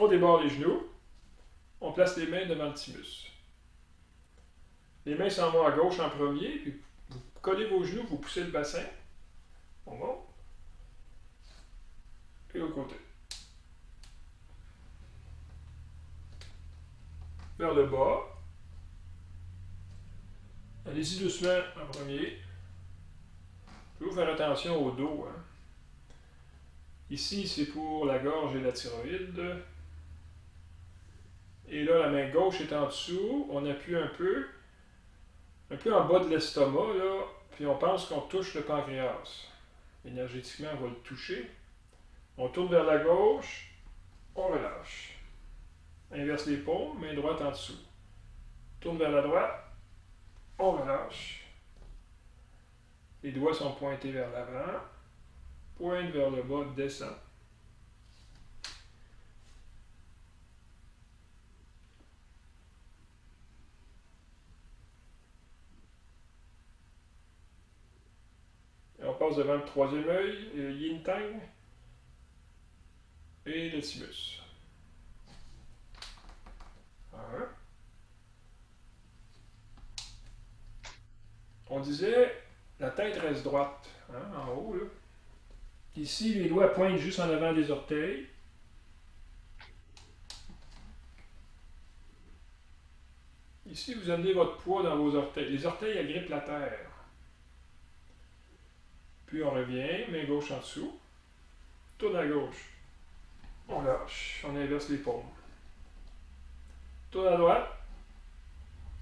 On débarre les genoux. On place les mains devant le thymus. Les mains s'en vont à gauche en premier, puis vous collez vos genoux, vous poussez le bassin. On monte. Et au côté. Vers le bas. Allez-y doucement en premier. Toujours faire attention au dos. Hein. Ici, c'est pour la gorge et la thyroïde. Et là, la main gauche est en dessous. On appuie un peu en bas de l'estomac, là. Puis on pense qu'on touche le pancréas. Énergétiquement, on va le toucher. On tourne vers la gauche. On relâche. Inverse les paumes, main droite en dessous. Tourne vers la droite. On relâche. Les doigts sont pointés vers l'avant. Pointe vers le bas, descend. Et on passe devant le troisième œil, le yin tang et le thymus. On disait, la tête reste droite, hein, en haut. Là. Ici, les doigts pointent juste en avant des orteils. Ici, vous amenez votre poids dans vos orteils. Les orteils agrippent la terre. Puis on revient, main gauche en dessous. Tourne à gauche. On lâche. On inverse les paumes. Tourne à droite.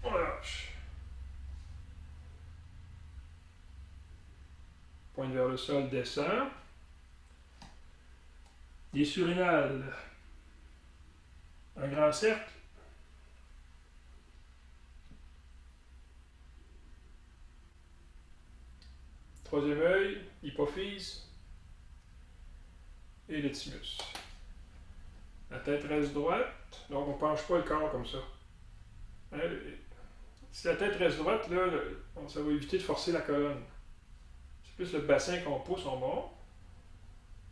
On lâche. Pointe vers le sol, descend. Les surinales. Un grand cercle. Troisième œil, hypophyse et le thymus. La tête reste droite, donc on ne penche pas le corps comme ça. Hein? Si la tête reste droite, là, ça va éviter de forcer la colonne. C'est plus le bassin qu'on pousse, on monte.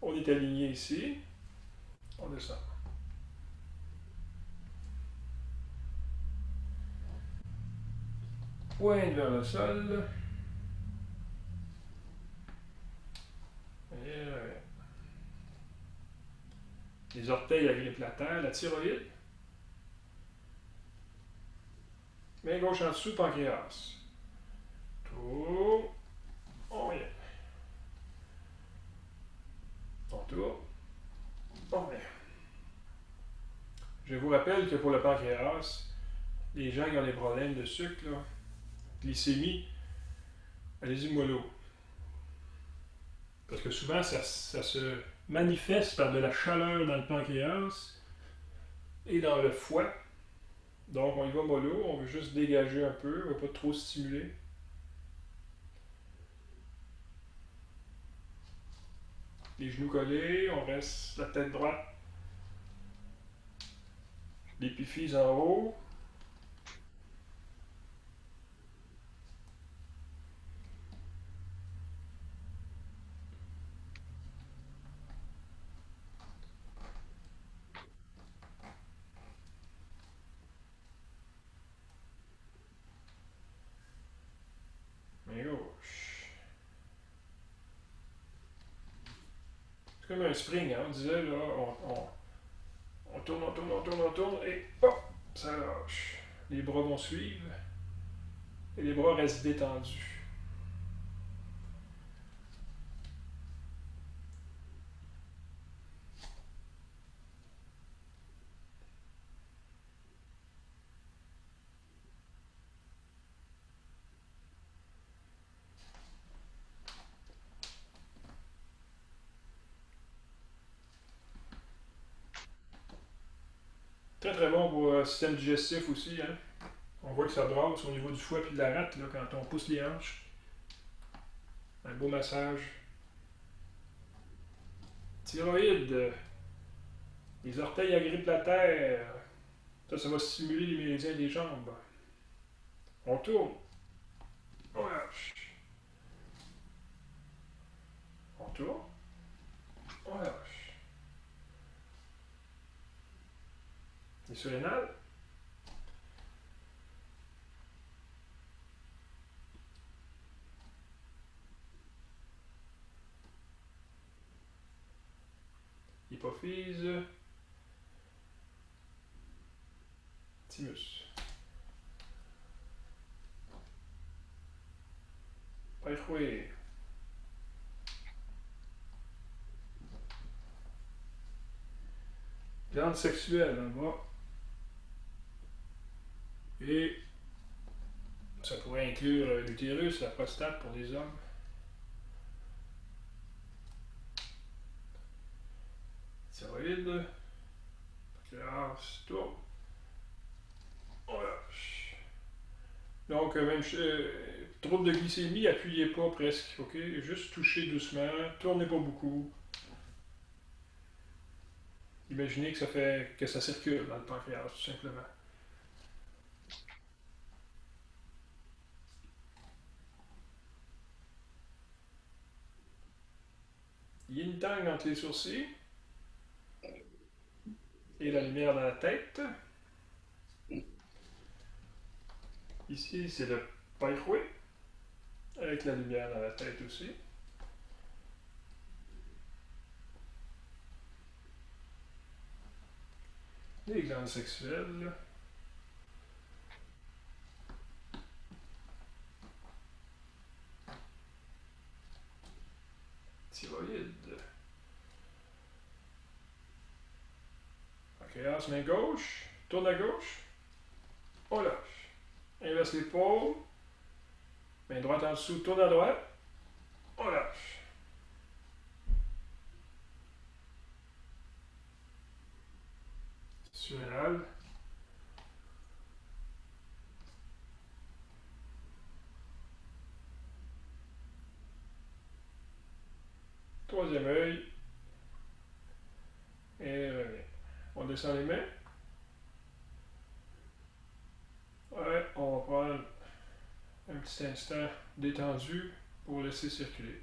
On est aligné ici. On descend. Pointe vers le sol. Et les orteils agrippent la terre, la thyroïde. Main gauche en dessous, pancréas. Tourne. On vient. On tourne. On vient. Je vous rappelle que pour le pancréas, les gens qui ont des problèmes de sucre, là, glycémie, allez-y mollo. Parce que souvent, ça se manifeste par de la chaleur dans le pancréas et dans le foie. Donc, on y va mollo, on veut juste dégager un peu, on ne veut pas trop stimuler. Les genoux collés, on reste la tête droite. L'épiphyse en haut. Main gauche. C'est comme un spring, hein? On disait, là, on tourne, on tourne, on tourne, on tourne, et hop, ça lâche. Les bras vont suivre, et les bras restent détendus. Très très bon pour le système digestif aussi. Hein? On voit que ça brasse au niveau du foie et de la rate là, quand on pousse les hanches. Un beau massage. Thyroïde. Les orteils agrippent la terre. Ça va stimuler les méridiens des jambes. On tourne. On lâche. On tourne. On lâche. Les surrénales. Hypophyse. Thymus. Pyrethroïde. Glande sexuelle en bas. Et ça pourrait inclure l'utérus, la prostate pour les hommes. Thyroïde. Pancréas, tourne. On lâche. Donc, même trouble de glycémie, appuyez pas presque, ok? Juste touchez doucement, tournez pas beaucoup. Imaginez que ça fait que ça circule dans le pancréas, tout simplement. Yin Tang entre les sourcils et la lumière dans la tête. Ici, c'est le Pai Hui avec la lumière dans la tête aussi. Les glandes sexuelles. Thyroïde. Pancréas, main gauche. Tourne à gauche. On lâche. Inverse l'épaule. Main droite en dessous, tourne à droite. On lâche. Surrénal. Troisième œil. Et revient. On descend les mains. Ouais, on va prendre un petit instant détendu pour laisser circuler.